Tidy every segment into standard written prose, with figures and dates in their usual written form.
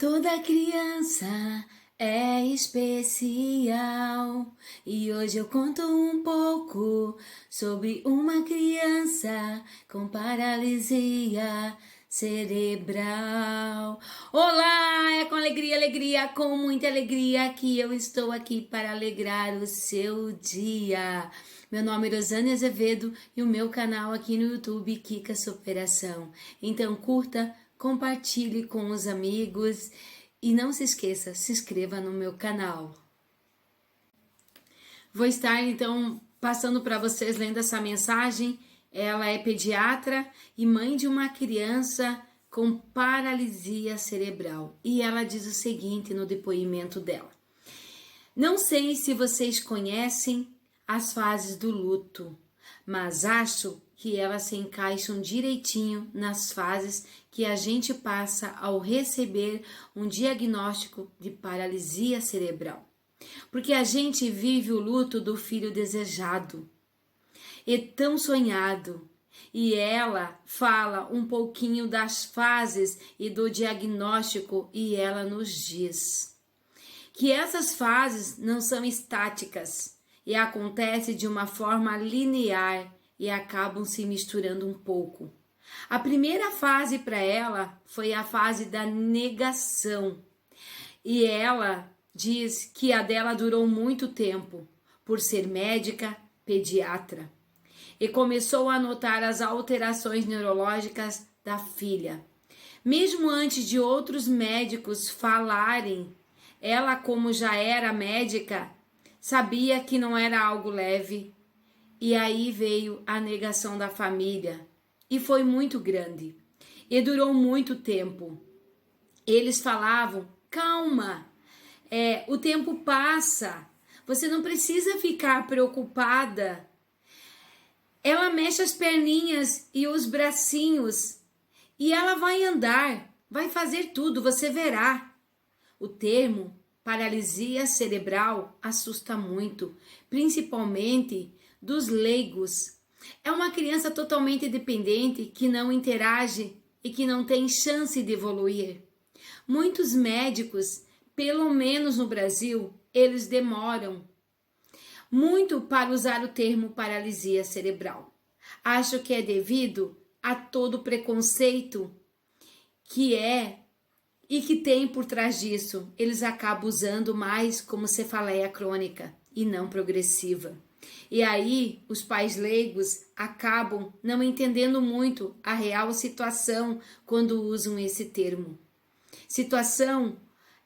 Toda criança é especial e hoje eu conto um pouco sobre uma criança com paralisia cerebral. Olá, é com alegria, com muita alegria que eu estou aqui para alegrar o seu dia. Meu nome é Rosane Azevedo e o meu canal aqui no YouTube Kika Superação. Então curta, compartilhe com os amigos e não se esqueça, se inscreva no meu canal. Vou estar então passando para vocês lendo essa mensagem. Ela é pediatra e mãe de uma criança com paralisia cerebral. E ela diz o seguinte no depoimento dela: não sei se vocês conhecem as fases do luto, mas acho que elas se encaixam direitinho nas fases que a gente passa ao receber um diagnóstico de paralisia cerebral. Porque a gente vive o luto do filho desejado e tão sonhado. E ela fala um pouquinho das fases e do diagnóstico e ela nos diz que essas fases não são estáticas e acontecem de uma forma linear e acabam se misturando um pouco. A primeira fase para ela foi a fase da negação. E ela diz que a dela durou muito tempo, por ser médica, pediatra. E começou a notar as alterações neurológicas da filha. Mesmo antes de outros médicos falarem, ela, como já era médica, sabia que não era algo leve. E aí veio a negação da família. E foi muito grande. E durou muito tempo. Eles falavam: calma, o tempo passa. Você não precisa ficar preocupada. Ela mexe as perninhas e os bracinhos. E ela vai andar, vai fazer tudo, você verá. O termo paralisia cerebral assusta muito, principalmente dos leigos. É uma criança totalmente dependente que não interage e que não tem chance de evoluir. Muitos médicos, pelo menos no Brasil, eles demoram muito para usar o termo paralisia cerebral. Acho que é devido a todo o preconceito que é e que tem por trás disso. Eles acabam usando mais como cefaleia crônica e não progressiva. E aí os pais leigos acabam não entendendo muito a real situação quando usam esse termo. Situação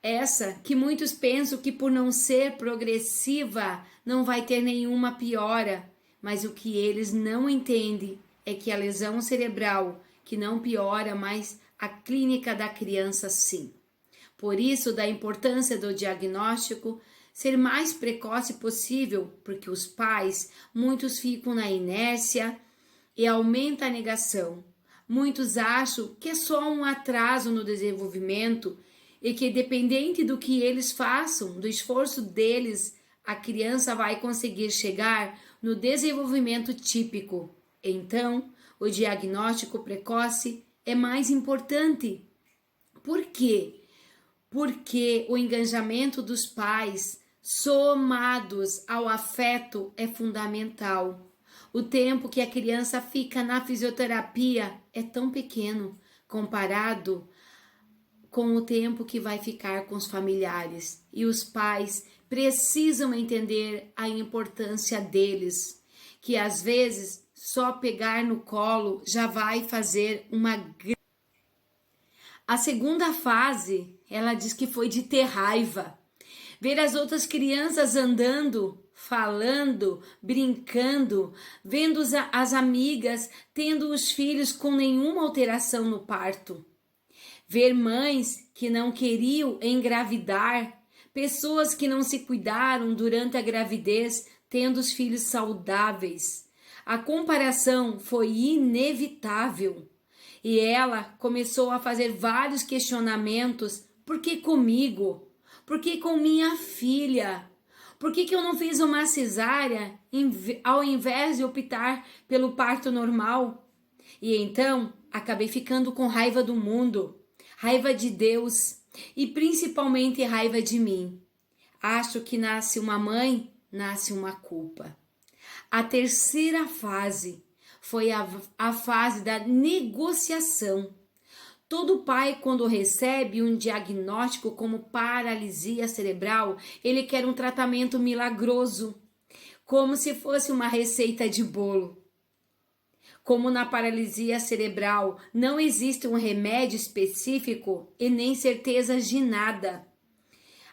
essa que muitos pensam que por não ser progressiva não vai ter nenhuma piora, mas o que eles não entendem é que a lesão cerebral que não piora, mas a clínica da criança sim. Por isso da importância do diagnóstico ser mais precoce possível, porque os pais, muitos ficam na inércia e aumenta a negação. Muitos acham que é só um atraso no desenvolvimento e que dependente do que eles façam, do esforço deles, a criança vai conseguir chegar no desenvolvimento típico. Então, o diagnóstico precoce é mais importante. Por quê? Porque o engajamento dos pais somados ao afeto é fundamental. O tempo que a criança fica na fisioterapia é tão pequeno comparado com o tempo que vai ficar com os familiares. E os pais precisam entender a importância deles, que às vezes só pegar no colo já vai fazer uma... A segunda fase, ela diz que foi de ter raiva. Ver as outras crianças andando, falando, brincando, vendo as amigas tendo os filhos com nenhuma alteração no parto. Ver mães que não queriam engravidar, pessoas que não se cuidaram durante a gravidez tendo os filhos saudáveis. A comparação foi inevitável. E ela começou a fazer vários questionamentos. Por que comigo? Por que com minha filha? Por que eu não fiz uma cesárea ao invés de optar pelo parto normal? E então acabei ficando com raiva do mundo, raiva de Deus, e principalmente raiva de mim. Acho que nasce uma mãe, nasce uma culpa. A terceira fase foi a fase da negociação. Todo pai, quando recebe um diagnóstico como paralisia cerebral, ele quer um tratamento milagroso, como se fosse uma receita de bolo. Como na paralisia cerebral não existe um remédio específico e nem certezas de nada,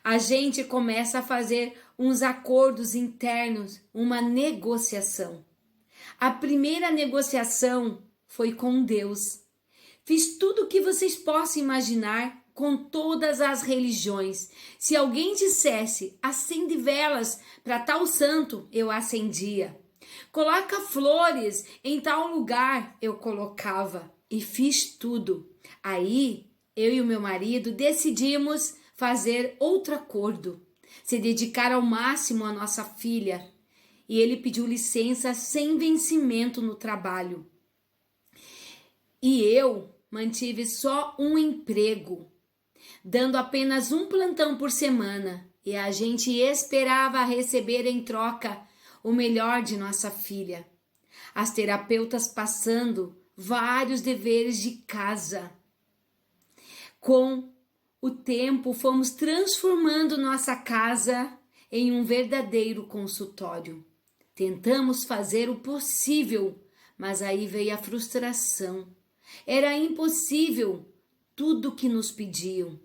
a gente começa a fazer uns acordos internos, uma negociação. A primeira negociação foi com Deus. Fiz tudo o que vocês possam imaginar com todas as religiões. Se alguém dissesse, acende velas para tal santo, eu acendia. Coloca flores em tal lugar, eu colocava. E fiz tudo. Aí, eu e o meu marido decidimos fazer outro acordo. Se dedicar ao máximo à nossa filha. E ele pediu licença sem vencimento no trabalho. E eu mantive só um emprego, dando apenas um plantão por semana, e a gente esperava receber em troca o melhor de nossa filha. As terapeutas passando vários deveres de casa. Com o tempo, fomos transformando nossa casa em um verdadeiro consultório. Tentamos fazer o possível, mas aí veio a frustração. Era impossível tudo que nos pediam.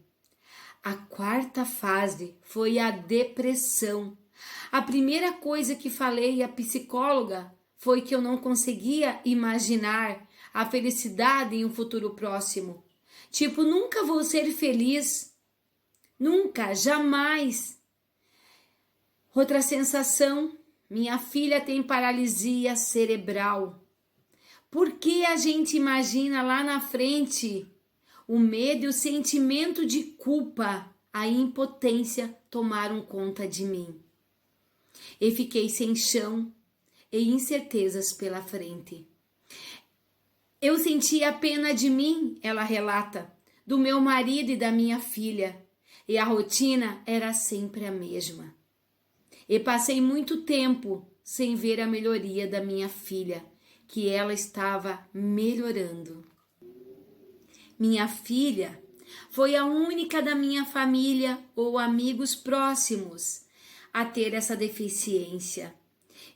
A quarta fase foi a depressão. A primeira coisa que falei à psicóloga foi que eu não conseguia imaginar a felicidade em um futuro próximo. Tipo, nunca vou ser feliz. Nunca, jamais. Outra sensação, minha filha tem paralisia cerebral. Por que a gente imagina lá na frente o medo e o sentimento de culpa, a impotência tomaram conta de mim? E fiquei sem chão e incertezas pela frente. Eu sentia pena de mim, ela relata, do meu marido e da minha filha, e a rotina era sempre a mesma. E passei muito tempo sem ver a melhoria da minha filha, que ela estava melhorando. Minha filha foi a única da minha família ou amigos próximos a ter essa deficiência.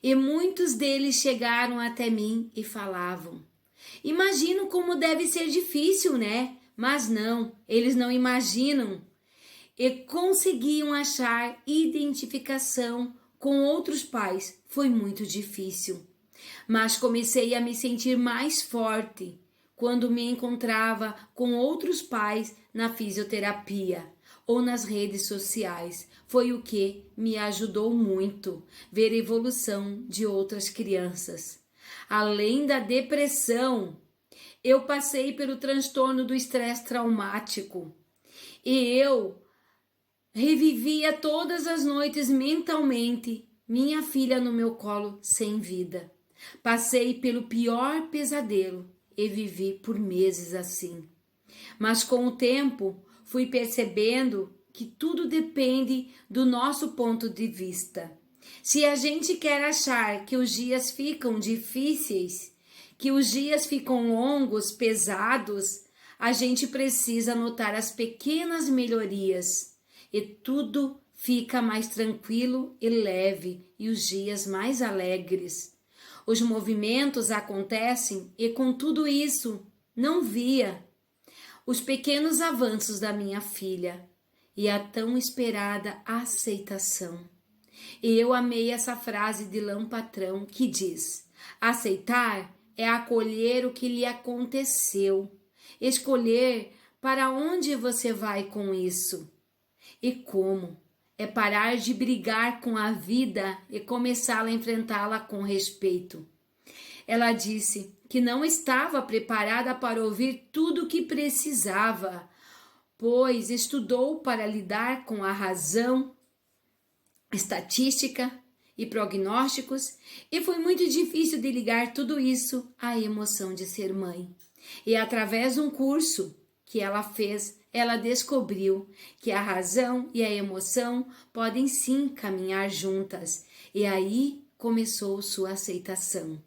E muitos deles chegaram até mim e falavam: imagino como deve ser difícil, né? Mas não, eles não imaginam. E conseguiam achar identificação com outros pais. Foi muito difícil. Mas comecei a me sentir mais forte quando me encontrava com outros pais na fisioterapia ou nas redes sociais. Foi o que me ajudou muito ver a evolução de outras crianças. Além da depressão, eu passei pelo transtorno do estresse traumático e eu revivia todas as noites mentalmente minha filha no meu colo sem vida. Passei pelo pior pesadelo e vivi por meses assim. Mas com o tempo fui percebendo que tudo depende do nosso ponto de vista. Se a gente quer achar que os dias ficam difíceis, que os dias ficam longos, pesados, a gente precisa notar as pequenas melhorias e tudo fica mais tranquilo e leve e os dias mais alegres. Os movimentos acontecem e com tudo isso não via os pequenos avanços da minha filha e a tão esperada aceitação. E eu amei essa frase de Lão Patrão que diz: aceitar é acolher o que lhe aconteceu, escolher para onde você vai com isso e como. É parar de brigar com a vida e começar a enfrentá-la com respeito. Ela disse que não estava preparada para ouvir tudo o que precisava, pois estudou para lidar com a razão, estatística e prognósticos, e foi muito difícil de ligar tudo isso à emoção de ser mãe. E através de um curso que ela fez, ela descobriu que a razão e a emoção podem sim caminhar juntas, e aí começou sua aceitação.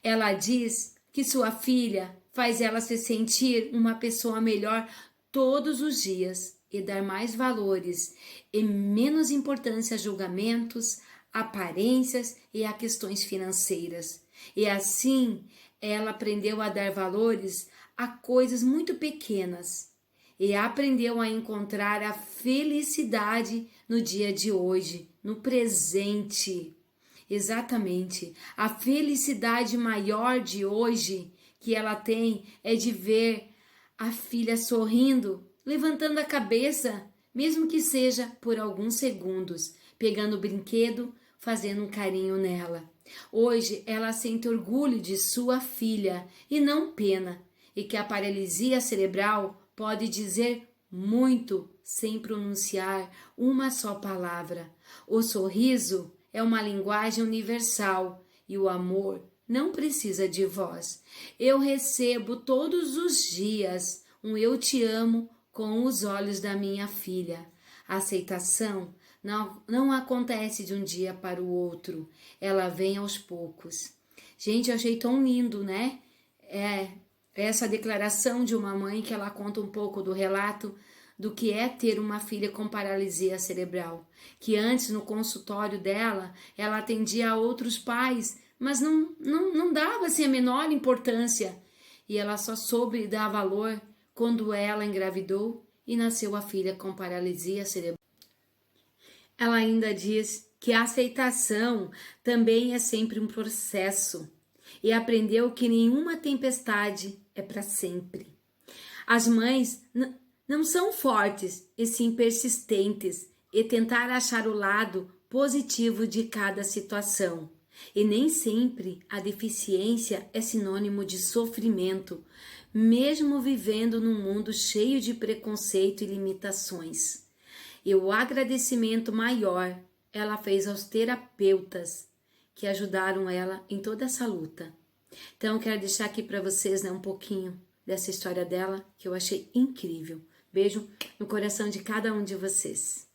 Ela diz que sua filha faz ela se sentir uma pessoa melhor todos os dias e dar mais valores e menos importância a julgamentos, aparências e a questões financeiras. E assim ela aprendeu a dar valores a coisas muito pequenas e aprendeu a encontrar a felicidade no dia de hoje, no presente. Exatamente. A felicidade maior de hoje que ela tem é de ver a filha sorrindo, levantando a cabeça, mesmo que seja por alguns segundos, pegando o brinquedo, fazendo um carinho nela. Hoje ela sente orgulho de sua filha e não pena, e que a paralisia cerebral pode dizer muito sem pronunciar uma só palavra. O sorriso é uma linguagem universal e o amor não precisa de voz. Eu recebo todos os dias um eu te amo com os olhos da minha filha. A aceitação não acontece de um dia para o outro, ela vem aos poucos. Gente, eu achei tão lindo, né? Essa declaração de uma mãe que ela conta um pouco do relato do que é ter uma filha com paralisia cerebral, que antes no consultório dela, ela atendia a outros pais, mas não dava assim a menor importância, e ela só soube dar valor quando ela engravidou e nasceu a filha com paralisia cerebral. Ela ainda diz que a aceitação também é sempre um processo e aprendeu que nenhuma tempestade é para sempre. As mães não são fortes, e sim persistentes, e tentar achar o lado positivo de cada situação. E nem sempre a deficiência é sinônimo de sofrimento, mesmo vivendo num mundo cheio de preconceito e limitações. E o agradecimento maior ela fez aos terapeutas que ajudaram ela em toda essa luta. Então, eu quero deixar aqui para vocês, né, um pouquinho dessa história dela, que eu achei incrível. Beijo no coração de cada um de vocês.